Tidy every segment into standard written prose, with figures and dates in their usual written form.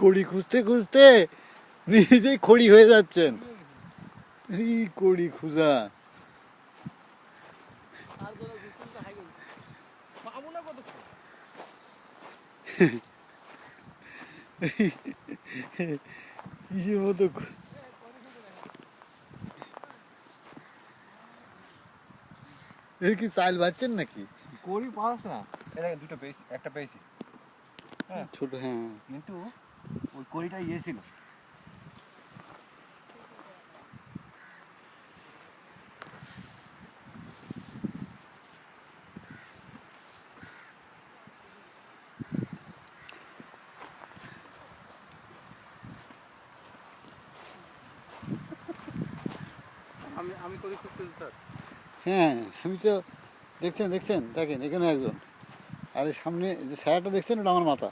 কড়ি খুঁজতে খুঁজতে নিজেই খড়ি হয়ে যাচ্ছেন। এই কড়ি খুঁজা কিসের মতো এই কি চাল বাচ্চেন নাকি? কড়ি পাস না, এটা দুটো পেয়েছি, একটা পেয়েছি। হ্যাঁ ছোট, হ্যাঁ। কিন্তু ওই কড়িটা ইয়ে ছিল। আমি কড়ি খুঁজতেছি স্যার। হ্যাঁ, আমি তো দেখছেন দেখছেন দেখেন এখানে একজন, আর এই সামনে যে ছায়াটা দেখছেন ওটা আমার মাথা।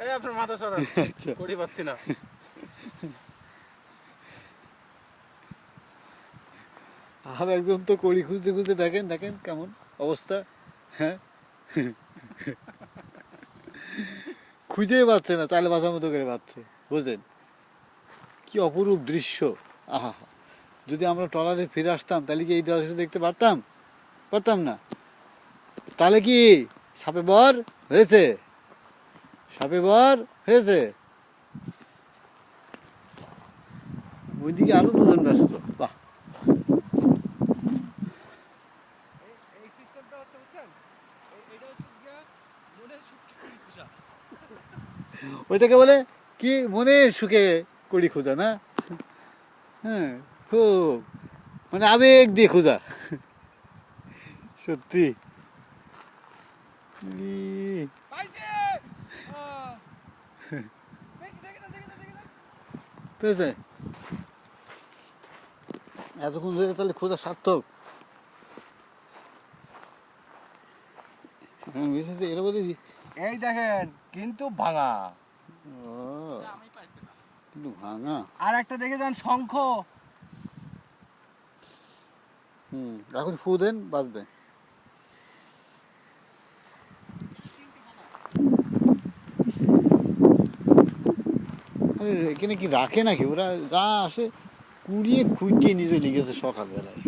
এই আপনার মাথা সরান, আচ্ছা, কড়ি পাচ্ছি না। আর একজন তো কড়ি খুঁজতে খুঁজতে দেখেন দেখেন কেমন অবস্থা। হ্যাঁ, খুঁজেই পাচ্ছে না, তাহলে বাঁচার মতো করে পাচ্ছে। বুঝলেন কি অপরূপ দৃশ্য। আহা, যদি আমরা ট্রলারে ফিরে আসতাম তাহলে কি এই দৃশ্য দেখতে পারতাম? পারতাম না। তাহলে কি সাপে বর হয়েছে, সাপে বর হয়েছে। ওইদিকে আরো দুজন ব্যস্ত। বাহ, এই সিস্টেমটা হচ্ছে বুঝছেন, এটা হচ্ছে গিয়া মনের সুখী খুশা। ওইটাকে বলে কি মনের সুখে কড়ি খোঁজা না? হ্যাঁ, খুব মানে আবেগ দিয়ে খোঁজা। সত্যি। পাইছে! পেয়েছি, দেখে না, দেখে না, দেখে না। পেয়েছে এতক্ষণ ধরে, তাহলে খোঁজা সার্থক। এর মধ্যে এই দেখেন কিন্তু ভাঙা। কিন্তু ভাঙা। আর একটা দেখে যান শঙ্খ। এখন ফু দেন বাঁচবে। আরে এখানে কি রাখে নাকি ওরা? যা আসে কুড়িয়ে খুঁজে নিয়ে চলে গেছে সকালবেলায়।